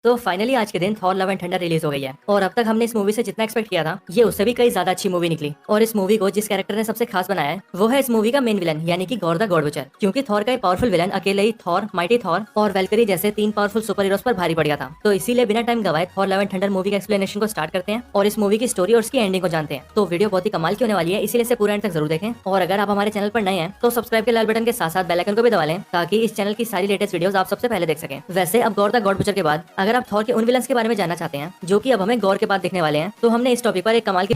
तो फाइनली आज के दिन Thor love and thunder release हो गई है और अब तक हमने इस मूवी से जितना एक्सपेक्ट किया था ये उससे भी कई ज्यादा अच्छी मूवी निकली। और इस मूवी को जिस कैरेक्टर ने सबसे खास बनाया है वो है इस मूवी का मेन विलन यानी कि गॉर द गॉड बुचर। क्योंकि थॉर का एक पावरफुल विलन अकेले ही थॉर, माइटी थॉर और वेलकरी जैसे तीन पावरफुल सुपर हीरोज पर भारी पड़ गया था। तो इसीलिए बिना टाइम गवाए Thor love and thunder movie के एक्सप्लेनेशन को स्टार्ट करते हैं और इस मूवी की स्टोरी और उसकी एंडिंग को जानते हैं। तो वीडियो बहुत ही कमाल की होने वाली है, इसीलिए इसे पूरा एंड तक जरूर देखें। और अगर आप हमारे चैनल पर नए हैं तो सब्सक्राइब के लाल बटन के साथ साथ बेल आइकन को भी दबा लें ताकि इस चैनल की सारी लेटेस्ट वीडियोस आप सबसे पहले देख सकें। वैसे अब गॉर द गॉड बुचर के बाद अगर आप थॉर के उन विलन्स के बारे में जानना चाहते हैं जो कि अब हमें गौर के बाद देखने वाले हैं तो हमने इस टॉपिक पर एक कमाल की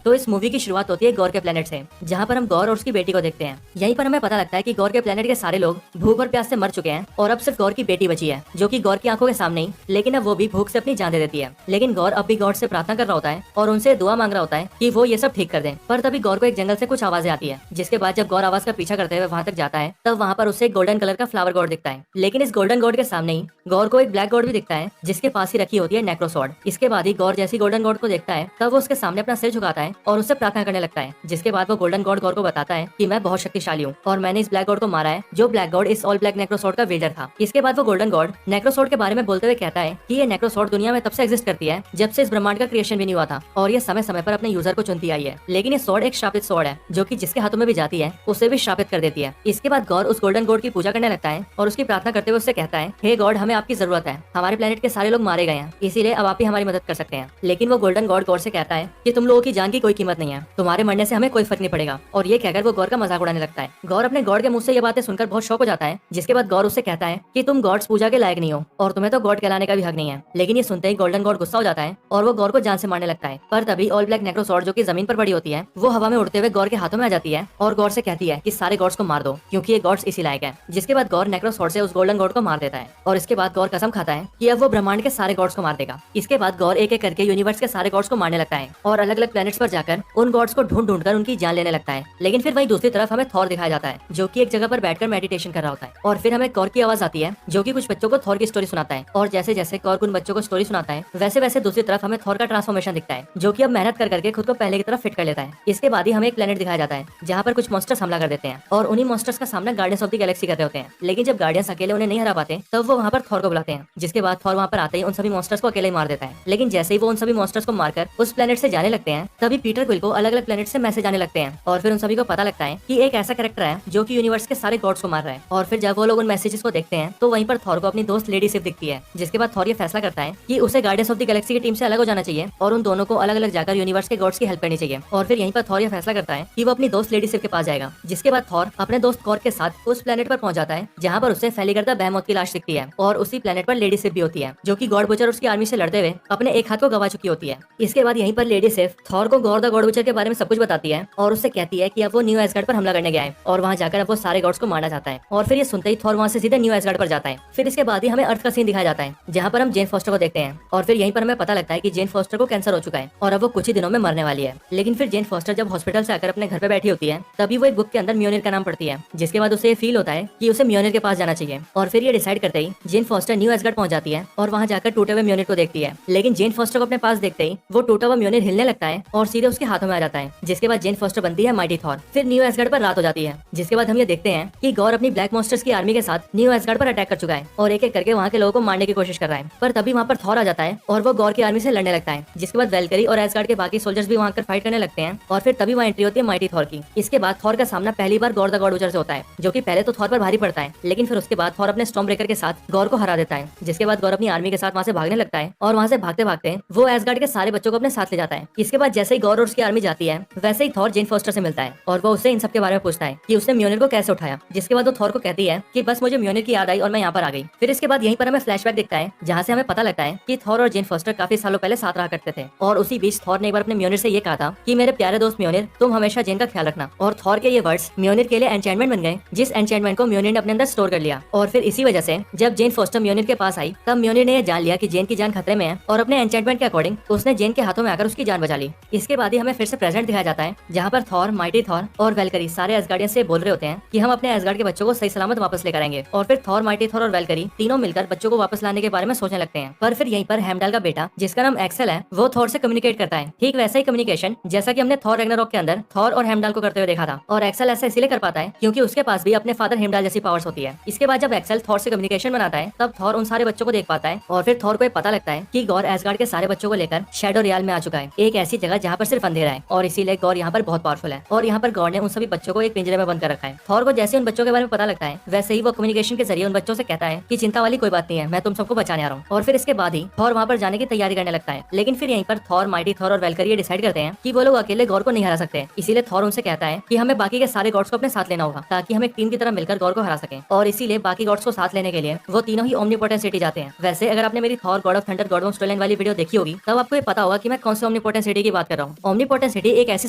तो इस मूवी की शुरुआत होती है गौर के प्लेनेट से, जहाँ पर हम गौर और उसकी बेटी को देखते हैं। यहीं पर हमें पता लगता है कि गौर के प्लेनेट के सारे लोग भूख और प्यास से मर चुके हैं और अब सिर्फ गौर की बेटी बची है जो कि गौर की आंखों के सामने ही, लेकिन अब वो भी भूख से अपनी जान दे देती है। लेकिन गौर अब भी गॉड से प्रार्थना कर रहा होता है और उनसे दुआ मांग रहा होता है कि वो ये सब ठीक कर दें। पर तभी गौर को एक जंगल से कुछ आवाजें आती है, जिसके बाद जब गौर आवाज का पीछा करते हुए वहाँ तक जाता है तब वहाँ पर उसे गोल्डन कलर का फ्लावर गॉड दिखता है। लेकिन इस गोल्डन गॉड के सामने ही गौर को एक ब्लैक गॉड भी दिखता है जिसके पास ही रखी होती है नेक्रोसॉर्ड। इसके बाद ही गौर जैसी गोल्डन गॉड को देखता है तब वो उसके सामने अपना सिर झुकाता है और उससे प्रार्थना करने लगता है। जिसके बाद वो गोल्डन गॉड गौर को बताता है कि मैं बहुत शक्तिशाली हूँ और मैंने इस ब्लैक गॉड को मारा है जो ब्लैक गॉड इस ऑल ब्लैक नेक्रोसॉर्ड का विल्डर था। इसके बाद वो गोल्डन गॉड नेक्रोसॉर्ड के बारे में बोलते हुए कहता है कि ये नेक्रोसॉर्ड दुनिया में तब से एग्जिस्ट करती है जब से इस ब्रह्मांड का क्रिएशन भी नहीं हुआ था और ये समय समय पर अपने यूजर को चुनती आई है। लेकिन ये सॉर्ड एक श्रापित सॉर्ड है जो कि जिसके हाथों में भी जाती है उसे भी श्रापित कर देती है। इसके बाद गौर उस गोल्डन गॉड की पूजा करने लगता है और उसकी प्रार्थना करते हुए उससे कहता है, हे गॉड हमें आपकी जरूरत है, हमारे प्लेनेट के सारे लोग मारे गए हैं, इसीलिए अब आप ही हमारी मदद कर सकते हैं। लेकिन वो गोल्डन गॉड गौर से कहता है कि तुम लोगों की जान की कोई कीमत नहीं है, तुम्हारे मरने से हमें कोई फर्क नहीं पड़ेगा। और ये कहकर वो गौर का मजाक उड़ाने लगता है। गौर अपने गॉड के मुंह से ये बातें सुनकर बहुत शौक हो जाता है। जिसके बाद गौर उससे कहता है कि तुम गॉड्स पूजा के लायक नहीं हो और तुम्हें तो गॉड कहलाने का भी हक नहीं है। लेकिन ये सुनते ही गोल्डन गॉड गुस्सा हो जाता है और वो गौर को जान से मारने लगता है। पर तभी ऑल ब्लैक नेक्रोसॉर्ड जो कि जमीन पर पड़ी होती है वो हवा में उड़ते हुए गौर के हाथों में आ जाती है और गौर से कहती है कि सारे गॉड्स को मार दो क्योंकि ये गॉड्स इसी लायक है। जिसके बाद गौर नेक्रोसॉर्ड से उस गोल्डन गॉड को मार देता है और इसके बाद गौर कसम खाता है कि अब वो ब्रह्मांड के सारे गॉड्स को मार देगा। इसके बाद गौर एक एक करके यूनिवर्स के सारे गॉड्स को मारने लगता है और अलग अलग प्लैनेट्स पर जाकर उन गॉड्स को ढूंढ ढूंढ कर उनकी जान लेने लगता है। लेकिन फिर वही दूसरी तरफ हमें थॉर दिखाया जाता है जो कि एक जगह पर बैठकर मेडिटेशन कर रहा होता है। और फिर हमें गौर की आवाज आती है जो कि कुछ बच्चों को थॉर की स्टोरी सुनाता है और जैसे जैसे गौर उन बच्चों को स्टोरी सुनाता है वैसे वैसे दूसरी तरफ हमें थॉर का ट्रांसफॉर्मेशन दिखता है जो कि अब मेहनत कर करके खुद को पहले की तरफ फिट कर लेता है। इसके बाद ही हमें एक प्लेनेट दिखाया जाता है जहाँ पर कुछ मॉन्स्टर्स हमला कर देते हैं और उन्हीं मॉन्स्टर्स का सामना गार्डियंस ऑफ द गैलेक्सी कर रहे होते हैं। लेकिन जब गार्डियंस अकेले उन्हें नहीं हरा पाते तब वो वहाँ पर थॉर को बुलाते हैं। जिसके बाद थॉर वहाँ पर आते ही उन सभी मॉन्स्टर्स को अकेले ही मार देता है। लेकिन जैसे ही वो उन सभी मॉन्स्टर्स को मारकर उस प्लेनेट से जाने लगते हैं तभी पीटर क्विल को अलग अलग प्लेनेट से मैसेज आने लगते हैं और फिर उन सभी को पता लगता है कि एक ऐसा कैरेक्टर है जो कि यूनिवर्स के सारे गॉड्स को मार रहा है। और फिर जब वो लोग उन मैसेजेस को देखते हैं तो वहीं पर थॉर को अपनी दोस्त लेडी सिफ दिखती है। जिसके बाद थॉर ये फैसला करता है कि उसे गार्डियंस ऑफ द गैलेक्सी की टीम से अलग हो जाना चाहिए और उन दोनों को अलग अलग जाकर यूनिवर्स के गॉड्स की हेल्प करनी चाहिए। और फिर यहीं पर थॉर ये फैसला करता है कि वो अपनी दोस्त लेडी सिफ के पास जाएगा। जिसके बाद थॉर अपने दोस्त गॉर के साथ उस प्लेनेट पर पहुंच जाता है जहाँ पर उसे फैली करता बेहमौत की लाश दिखती है और उसी प्लेनेट पर लेडी सिफ भी होती है जो कि गॉड बुचर उसकी आर्मी से लड़ते हुए अपने एक हाथ को गवा चुकी होती है। इसके बाद यहीं पर लेडी सिफ थॉर को गॉर द गॉड बुचर के बारे में सब कुछ बताती है और उससे कहती है कि अब वो न्यू एसगार्ड पर हमला करने गया है और वहाँ जाकर अब वो सारे गॉड्स को मारना चाहता है। और फिर ये सुनते ही थॉर वहाँ से सीधे न्यू एसगार्ड पर जाता है। फिर इसके बाद ही हमें अर्थ का सीन दिखाया जाता है जहाँ पर हम जेन फॉस्टर को देखते हैं और फिर यहीं पर हमें पता लगता है कि जेन फॉस्टर को कैंसर हो चुका है और अब वो कुछ ही दिनों में मरने वाली है। लेकिन फिर जेन फॉस्टर जब हॉस्पिटल से आकर अपने घर पे बैठी होती है तभी वो एक बुक के अंदर म्योनिर का नाम पढ़ती है। जिसके बाद उसे फील होता है कि उसे म्योनिर के पास जाना चाहिए और फिर ये डिसाइड करते ही जेन फॉस्टर न्यू एसगार्ड पहुंच जाती है और वहाँ जाकर टूटे हुए म्योनिर को देखती है। लेकिन जेन फॉस्टर को अपने पास देखते ही वो टूटा हुआ म्योनिर हिलने लगता है और सीधे उसके हाथों में आ जाता है। जिसके बाद जेन फॉस्टर बनती है माइटी थॉर। फिर न्यू एसगार्ड पर रात हो जाती है। जिसके बाद हम ये देखते हैं कि गौर अपनी ब्लैक मॉन्स्टर्स की आर्मी के साथ न्यू एसगार्ड पर अटैक कर चुका है और एक एक करके वहाँ के लोगों को मारने की कोशिश कर रहा है। पर तभी वहाँ पर थॉर आ जाता है और वो गौर की आर्मी से लड़ने लगता है। जिसके बाद वेलकरी और एसगार्ड के बाकी सोल्जर्स भी वहाँ कर फाइट करने लगते हैं और फिर तभी वहाँ एंट्री होती है माइटी थॉर की। इसके बाद थॉर का सामना पहली बार गॉर द गॉड बुचर से होता है जो कि पहले तो थॉर पर भारी पड़ता है लेकिन फिर उसके बाद थॉर अपने स्टॉर्म ब्रेकर के साथ गौर को हरा देता है। जिसके बाद गौर अपनी आर्मी के साथ वहाँ से भागने लगता है और वहाँ से भागते भागते वो एसगार्ड के सारे बच्चों को अपने साथ ले जाता है। इसके बाद जैसे ही गौर और उसकी आर्मी जाती है वैसे ही थॉर जेन फॉस्टर से मिलता है और वो उससे इन सब के बारे में पूछता है कि उसने म्योनिर को कैसे उठाया। जिसके बाद वो थॉर को कहती है कि बस मुझे म्योनिर की याद आई और मैं यहाँ पर आ गई। फिर इसके बाद यहीं पर हमें फ्लैशबैक दिखता है जहाँ से हमें पता लगता है कि थॉर और जेन फॉस्टर काफी सालों पहले साथ रहा करते थे और उसी बीच थॉर ने एक बार अपने म्योनिर से ये कहा था कि मेरे प्यारे दोस्त म्योनिर तुम हमेशा जेन का ख्याल रखना। और थॉर के ये वर्ड्स म्योनिर के लिए एन्चेंटमेंट बन गए जिस एन्चेंटमेंट को म्योनिर ने अपने अंदर स्टोर कर लिया। और फिर इसी वजह से जब जेन फॉस्टर म्योनिर के पास आई तब म्योनिर ने यह जान लिया कि जेन की जान खतरे में है और अपने एन्चेंटमेंट के अकॉर्डिंग उसने जेन के हाथों में आकर उसकी जान बचा ली। इसके बाद ही हमें फिर से प्रेजेंट दिखाया जाता है, जहाँ पर थॉर, माइटी थॉर और वेलकरी सारे एसगार्डियन से बोल रहे होते हैं कि हम अपने एसगार्ड के बच्चों को सही सलामत वापस लेकर आएंगे। और फिर थॉर, माइटी थॉर और वेलकरी तीनों मिलकर बच्चों को वापस लाने के बारे में सोचने लगते हैं। पर फिर यहीं पर हेमडाल का बेटा, जिसका नाम एक्सेल है, वो थॉर से कम्युनिकेट करता है। ठीक वैसा ही कम्युनिकेशन जैसा कि हमने थॉर रैग्नारोक के अंदर थॉर और हेमडाल को करते हुए देखा था। और एक्सेल ऐसा इसलिए कर पाता है क्योंकि उसके पास भी अपने फादर हेमडाल जैसी पावर्स होती है। इसके बाद जब एक्सेल थॉर से कम्युनिकेशन बनाता है, तब थॉर उन सारे बच्चों को देख पाता है और फिर थॉर को पता लगता है कि गौर एसगार्ड के सारे बच्चों को लेकर शैडो रियल में आ चुका है, एक ऐसी जगह जहाँ पर सिर्फ अंधेरा है। और इसीलिए गौर यहाँ पर बहुत पावरफुल है और यहाँ पर गौर ने उन सभी बच्चों को एक पिंजरे में बंद कर रखा है। थॉर को जैसे उन बच्चों के बारे में पता लगता है, वैसे ही वो कम्युनिकेशन के जरिए उन बच्चों से कहता है कि चिंता वाली कोई बात नहीं है, मैं तुम सबको बचाने आ रहा हूँ। और फिर इसके बाद ही थॉर वहाँ पर जाने की तैयारी करने लगता है। लेकिन फिर यहीं पर थॉर, माइटी थॉर और वेलकरी डिसाइड करते हैं कि वो लोग अकेले गौर को नहीं हरा सकते। इसीलिए थॉर उनसे कहता है कि हमें बाकी के सारे गॉड्स को अपने साथ लेना होगा ताकि हम एक टीम की तरह मिलकर गौर को हरा सकें। और इसीलिए बाकी गॉड्स को साथ लेने के लिए वो तीनों ही ओमनीपोटेंट सिटी जाते हैं। वैसे अगर आपने मेरी Thor, god of thunder, god of stolen वाली वीडियो देखी होगी, तब आपको ये पता होगा कि मैं कौन सी ओमनीपोटेंट सिटी की बात कर रहा हूँ। ओमनीपोटेंट सिटी एक ऐसी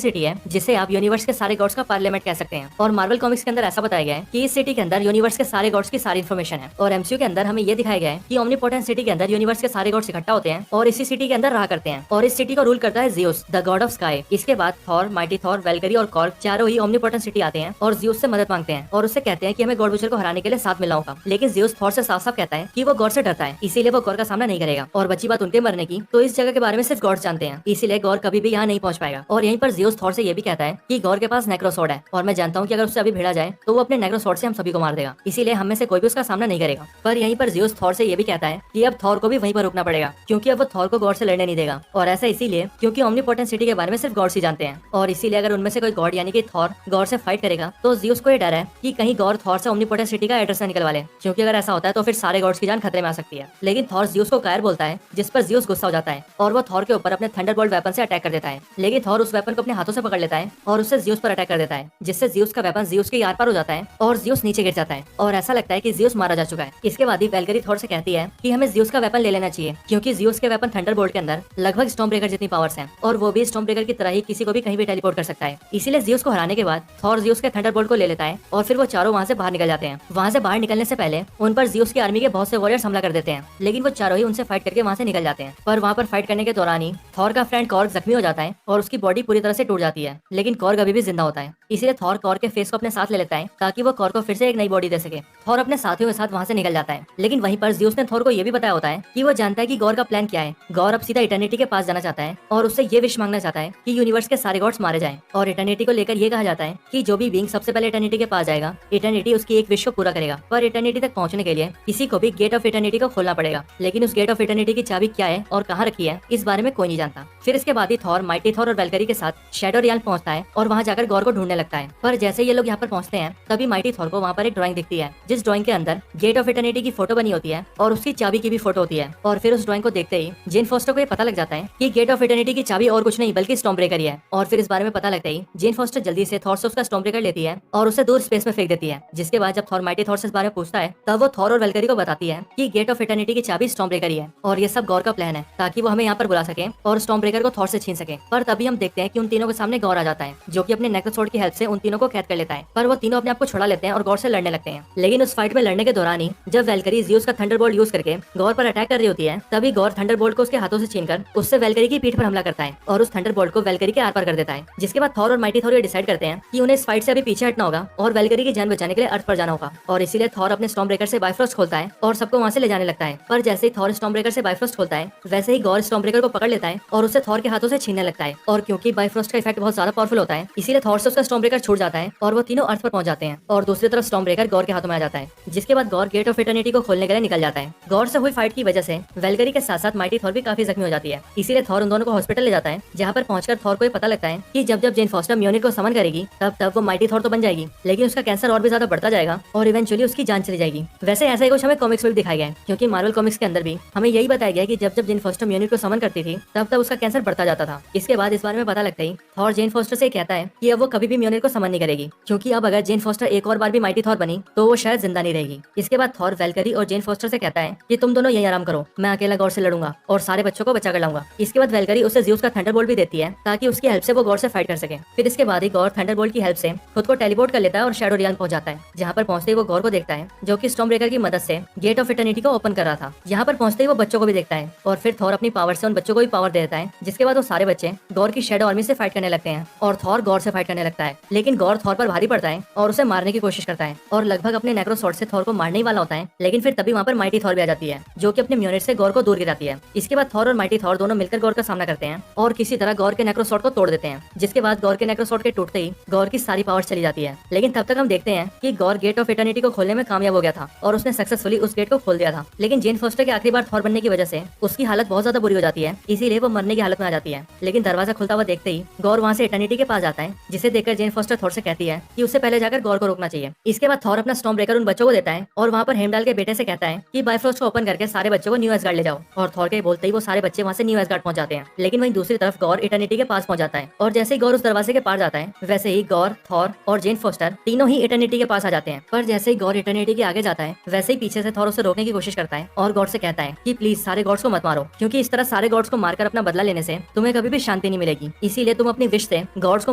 सिटी है जिसे आप यूनिवर्स के सारे गॉड्स का पार्लियामेंट कह सकते हैं। और मार्वल कॉमिक्स के अंदर ऐसा बताया गया है कि इस सिटी के अंदर यूनिवर्स के सारे गॉड्स की सारी इन्फॉर्मेशन है। और एमसीयू के अंदर हमें ये दिखाया गया है कि ओमनीपोटेंट सिटी के अंदर यूनिवर्स के सारे गॉड्स इकट्ठा होते हैं और इसी सिटी के अंदर रहा करते हैं। और इस सिटी को रूल करता है ज़ियुस, द गॉड ऑफ स्काई। इसके बाद थॉर, माइटी थॉर, वेलकरी और कॉर्ग चारों ही ओमनीपोटेंट सिटी आते हैं और ज़ियुस से मदद मांगते हैं और उससे कहते हैं कि हमें गॉड विचर को हराने के लिए साथ मिलना होगा। लेकिन ज़ियुस थॉर से साफ साफ कहता है कि वो गॉड से डरता है, इसीलिए वो गॉड का सामना नहीं करेगा। और बची बात उनके मरने की, तो इस जगह के बारे में सिर्फ गॉड जानते हैं, इसीलिए गॉड कभी भी यहाँ नहीं पहुंच पाएगा। और यहीं पर ज़ियुस थॉर से ये भी कहता है कि गॉड के पास नेक्रोसॉर्ड है और मैं जानता हूँ कि अगर उससे अभी भिड़ा जाए तो वो अपने नेक्रोसॉर्ड से हम सभी को मार देगा, इसीलिए हम में से कोई भी उसका सामना नहीं करेगा। पर यहीं पर ज़ियुस थॉर से ये भी कहता है कि अब थॉर को भी वहीं पर रुकना पड़ेगा क्योंकि अब वो थॉर को गॉड से लड़ने नहीं देगा। और ऐसा इसीलिए क्योंकि ओमनीपोटेंट सिटी के बारे में सिर्फ गॉड्स ही जानते हैं। और इसीलिए अगर उनमें से कोई गॉड यानी कि थॉर गॉड से फाइट करेगा तो ज़ियुस को ये डर है कि कहीं गॉड थॉर से ओमनीपोटेंट सिटी का एड्रेस निकलवा ले, क्योंकि अगर ऐसा होता है तो फिर सारे गॉड्स की जान खतरे में आ सकती है। लेकिन थॉर ज़ियुस को कायर बोलता है, जिस पर ज़ियुस गुस्सा हो जाता है और वो थॉर के ऊपर अपने थंडरबोल्ट वेपन से अटैक कर देता है। लेकिन थॉर उस वेपन को अपने हाथों से पकड़ लेता है और उससे ज़ियुस पर अटैक कर देता है, जिससे ज़ियुस का वेपन ज़ियुस के आर पार हो जाता है और ज़ियुस नीचे गिर जाता है और ऐसा लगता है कि ज़ियुस मारा जा चुका है। इसके बाद ही वेलकरी थॉर से कहती है कि हमें ज़ियुस का वेपन ले लेना चाहिए क्योंकि ज़ियुस के वेपन थंडरबोल्ट के अंदर लगभग स्टॉर्म ब्रेकर जितनी पावर्स हैं और वो भी स्टॉर्म ब्रेकर की तरह ही किसी को भी कहीं भी टेलीपोर्ट कर सकता है। इसीलिए ज़ियुस को हराने के बाद थॉर ज़ियुस के थंडरबोल्ट को ले लेता है और फिर वो चारों वहाँ से बाहर निकल जाते हैं। वहाँ से बाहर निकलने से पहले उन पर ज़ियुस की आर्मी के बहुत से वॉरियर्स हमला कर देते हैं, लेकिन वो चारों ही उनसे फाइट करके वहाँ से निकल जाते हैं। पर वहाँ पर फाइट करने के दौरान ही थॉर का फ्रेंड कॉर्ग जख्मी हो जाता है और उसकी बॉडी पूरी तरह से टूट जाती है, लेकिन कॉर्ग अभी भी जिंदा होता है। इसीलिए थॉर कॉर्ग के फेस को अपने साथ ले लेता है ताकि वो कॉर्ग को फिर से एक नई बॉडी दे सके। थॉर अपने साथियों के साथ वहाँ से निकल जाता है, लेकिन वहीं पर ज़ियुस ने थॉर को ये भी बताया होता है कि वो जानता है कि गॉर का प्लान क्या है। गॉर अब सीधा इटर्निटी के पास जाना चाहता है और उससे ये विश मांगना चाहता है कि यूनिवर्स के सारे गॉड्स मारे जाएं। और इटर्निटी को लेकर ये कहा जाता है कि जो भी बीइंग सबसे पहले इटर्निटी के पास जाएगा, इटर्निटी उसकी एक विश को पूरा करेगा। पर इटर्निटी तक पहुंचने के लिए किसी को भी गेट ऑफ इटर्निटी को खोलना पड़ेगा, लेकिन उस गेट ऑफ इटर्निटी की चाबी क्या है और कहाँ रखी है, इस बारे में कोई नहीं जानता। फिर इसके बाद ही थॉर, माइटी थॉर और वेलकरी के साथ शैडो रियल पहुंचता है और वहाँ जाकर गॉर को ढूंढने लगता है। पर जैसे ये लोग यहाँ पर पहुंचते हैं, तभी माइटी थॉर को वहाँ पर एक ड्राइंग दिखती है, जिस ड्राइंग के अंदर गेट ऑफ इटर्निटी की फोटो बनी होती है और उसकी चाबी की भी फोटो होती है। और फिर उस ड्राइंग को देखते ही जेन फॉस्टर को ये पता लग जाता है कि गेट ऑफ इटर्निटी की चाबी और कुछ नहीं बल्कि स्टॉर्म ब्रेकर ही है। और फिर इस बारे में पता लगता ही जेन फॉस्टर जल्दी से थॉर से उसका स्टॉर्म ब्रेकर लेती है और उसे दूर स्पेस में फेंक देती है। जिसके बाद जब थॉर माइटी थॉर से इस बारे में पूछता है, तब वो थॉर और वेलकरी को बताती है कि गेट ऑफ इटर्निटी की चाबी स्टॉर्म ब्रेकर ही है और ये सब गॉर का प्लान है ताकि वो हमें यहाँ पर बुला सके और स्टॉर्म ब्रेकर को थॉर से छीन सके। पर तभी हम देखते हैं कि उन तीनों के सामने गॉर आ जाता है, जो कि अपने नेक्रोसॉर्ड की हेल्प से उन तीनों को कैद कर लेता है। पर वो तीनों अपने आप को छुड़ा लेते हैं और गॉर से लड़ने लगते हैं। लेकिन उस फाइट में लड़ने के दौरान ही जब वेलकरी ज़ियुस का थंडरबोल्ट यूज करके गॉर पर अटैक कर रही होती है, तभी गॉर थंडरबोल्ट को उसके हाथों से छीनकर उससे वेलकरी की पीठ पर हमला करता है और उस थंडरबोल्ट को वेलकरी के आर पार कर देता है। जिसके बाद थॉर और माइटी थॉर ये डिसाइड करते हैं कि उन्हें इस फाइट से अभी पीछे हटना होगा और वेलकरी की जान बचाने के लिए अर्थ पर जाना होगा। और इसीलिए थॉर अपने स्टॉर्म ब्रेकर से बाइफ्रोस्ट खोलता है और सबको वहाँ से ले जाने लगता है। पर जैसे ही थॉर स्टॉर्म ब्रेकर से बाइफ्रोस्ट खोलता है, वैसे ही गॉर स्टॉर्म ब्रेकर को पकड़ लेता है और उसे थॉर के हाथों से छीनने लगता है। और क्योंकि बाइफ्रोस्ट का इफेक्ट बहुत ज्यादा पावरफुल होता है, इसीलिए थॉर से उसका स्टॉर्म ब्रेकर छूट जाता है और वो तीनों अर्थ पर पहुंच जाते हैं। और दूसरी तरफ स्टॉर्म ब्रेकर गॉर के हाथों में आ जाता है। जिसके बाद गॉर गेट ऑफ इटर्निटी को खोलने के लिए निकल जाता है। गॉर से हुई फाइट की वजह से वेलकरी के साथ साथ माइटी थॉर भी काफी जख्मी हो जाती है। इसीलिए थॉर उन दोनों को हॉस्पिटल ले जाता है, जहाँ पर पहुंचकर थॉर को पता लगता है कि जब जब जेन फॉस्टर म्योनिर को समन करेगी, तब वो माइटी थॉर तो बन जाएगी, लेकिन उसका कैंसर और भी ज्यादा बढ़ता जाएगा और इवेंचुअली उसकी जान चली जाएगी। वैसे ऐसा ही कुछ हमें कॉमिक्स में भी दिखाया गया है, क्योंकि मार्वल कॉमिक्स के अंदर भी हमें यही बताया गया कि जब जब जेन फॉस्टर म्योनिर को समन करती थी, तब उसका कैंसर बढ़ता जाता था। इसके बाद इस बारे में पता लगता ही थॉर जेन फॉस्टर से कहता है कि अब वो कभी भी म्योनिर को समन नहीं करेगी, क्योंकि अब अगर जेन फॉस्टर एक और बार भी माइटी थॉर बनी तो वो शायद जिंदा नहीं रहेगी। इसके बाद थॉर वेलकरी और जेन फॉस्टर से कहता है कि तुम दोनों यही आराम करो, मैं अकेला गॉड से लड़ूंगा और सारे बच्चों को बचा कर लाऊंगा। इसके बाद वेलकरी उसे ज़ियुस का थंडरबोल्ट भी देती है ताकि उसकी हेल्प से वो गॉड से फाइट कर सके। फिर इसके बाद ही गॉड थंडरबोल्ट की हेल्प से खुद को टेलीपोर्ट कर लेता है और शैडो रियल पहुंच जाता है, जहाँ पर पहुंचते ही वो गॉड को देखता है, जो कि स्टॉर्म ब्रेकर की मदद से गेट ऑफ इटर्निटी को ओपन कर रहा था। यहाँ पर पहुंचते ही वो बच्चों को भी देखता है और फिर थॉर अपनी पावर से उन बच्चों को भी पावर दे देता है। जिसके बाद वो सारे बच्चे गॉर की शेडो आर्मी से फाइट करने लगते हैं और थॉर गॉर से फाइट करने लगता है। लेकिन गॉर थॉर पर भारी पड़ता है और उसे मारने की कोशिश करता है और लगभग अपने नेक्रो स्वॉर्ड से थॉर को मारने ही वाला होता है। लेकिन फिर तभी वहाँ पर माइटी थॉर भी आ जाती है जो कि अपने म्यूनिट से गॉर को दूर गिराती है। इसके बाद थॉर और माइटी थॉर दोनों मिलकर गॉर का सामना करते हैं और किसी तरह गॉर के नेक्रो स्वॉर्ड को तोड़ देते हैं। जिसके बाद गॉर के नेक्रो स्वॉर्ड के टूटते ही गॉर की सारी पावर्स चली जाती है। लेकिन तब तक हम देखते हैं कि गॉर गेट ऑफ इटर्निटी को खोलने में कामयाब हो गया था और उसने सक्सेसफुली उस गेट को खोल दिया था। लेकिन जेन फोस्टर के आखिरी बार थॉर बनने की वजह से उसकी हालत बहुत ज्यादा बुरी हो जाती है, इसीलिए वो मरने की हालत में आ जाती है। लेकिन दरवाजा खुलता हुआ देखते ही गॉर वहाँ से इटर्निटी के पास जाता है, जिसे देखकर जेन फोस्टर थॉर से कहती है कि उससे पहले जाकर गॉर को रोकना चाहिए। इसके बाद थॉर अपना स्टॉर्म ब्रेकर उन बच्चों को देता है और वहाँ पर हेमडाल के बेटे से कहता है कि बायफ्रोस्ट को ओपन करके सारे बच्चों को न्यू एसगार्ड ले जाओ। और थॉर के बोलते ही वो सारे बच्चे वहाँ से न्यू एसगार्ड पहुंच जाते हैं। लेकिन वहीं दूसरी तरफ गॉर इटर्निटी के पास पहुंच जाता है और जैसे ही गॉर उस दरवाजे के पार जाता है वैसे ही गॉर, थॉर और जेन फोस्टर तीनों ही इटर्निटी के पास आ जाते हैं। पर जैसे ही गॉर इटर्निटी के आगे जाता है वैसे ही पीछे से थॉर उसे रोकने की कोशिश करता है और गॉड से कहता है कि प्लीज सारे गॉड्स को मत मारो, क्योंकि इस तरह सारे गॉड्स को मारकर अपना बदला लेने से तुम्हें कभी भी शांति नहीं मिलेगी। इसीलिए तुम अपनी विश से गॉड्स को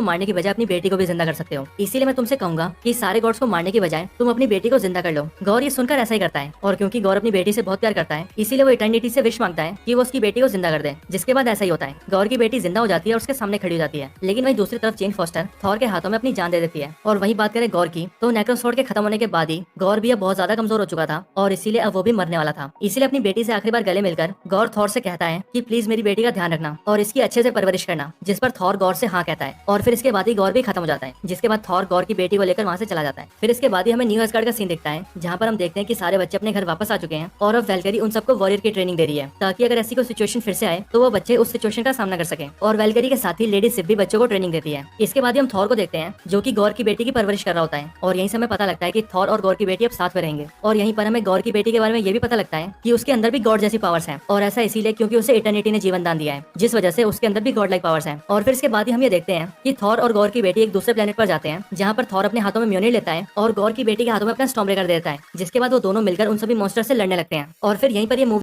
मारने की बजाय अपनी बेटी को भी जिंदा कर सकते हो। इसीलिए मैं तुमसे कहूंगा कि सारे गॉड्स को मारने की बजाय तुम अपनी बेटी को जिंदा कर लो। गौर ये सुनकर ऐसा ही करता है और क्योंकि गौर अपनी बेटी से बहुत प्यार करता है इसीलिए वो इटर्निटी से विश मांगता है कि वो उसकी बेटी को जिंदा कर दे। जिसके बाद ऐसा ही होता है, गौर की बेटी जिंदा हो जाती है और उसके सामने खड़ी हो जाती है। लेकिन वही दूसरी तरफ जेन फोस्टर थॉर के हाथों में अपनी जान दे देती है। और वही बात करें गौर की तो नेक्रोसॉर्ड के खत्म होने के बाद ही गौर भी अब बहुत ज्यादा कमजोर हो चुका था और इसीलिए अब वो भी मरने वाला था। इसीलिए अपनी बेटी से आखिरी बार गले मिलकर गौर थॉर से कहता है कि प्लीज मेरी बेटी का ध्यान रखना और इसकी अच्छे से परवरिश करना। जिस पर थॉर गौर से हाँ कहता है और फिर इसके बाद ही गौर भी खत्म हो जाता है। जिसके बाद थॉर गौर की बेटी को लेकर वहाँ से चला जाता है। फिर इसके बाद ही हमें न्यू एसगार्ड का सीन दिखता है जहाँ पर हम देखते हैं कि सारे बच्चे अपने घर वापस आ चुके हैं और अब वेलकरी उन सबको वॉरियर की ट्रेनिंग दे रही है ताकि अगर ऐसी कोई सिचुएशन फिर से आए तो वो बच्चे उस सिचुएशन का सामना कर सके। और वेलकरी के साथ ही लेडी सिप भी बच्चों को ट्रेनिंग देती है। इसके बाद ही हम थॉर को देखते हैं जो कि गौर की बेटी की परवरिश कर रहा होता है और यहीं से हमें पता लगता है कि थॉर और गौर की बेटी अब साथ में रहेंगे। और यहीं पर हमें गौर की बेटी के बारे में ये भी पता लगता है कि उसके अंदर भी गॉड जैसी पावर्स हैं और ऐसा इसीलिए क्योंकि उसे इटर्निटी ने जीवन दान दिया है, जिस वजह से उसके अंदर भी गॉड लाइक पावर्स हैं। और फिर इसके बाद ही हम ये देखते हैं कि थॉर और गौर की बेटी एक दूसरे प्लेनेट पर जाते हैं जहाँ पर थॉर अपने हाथों में म्योनिर लेता है और गौर की बेटी के हाथों में अपना स्टॉर्म ब्रेकर देता है। जिसके बाद वो दोनों मिलकर उन सभी मॉन्स्टर से लड़ने लगते हैं। और फिर यहीं पर ये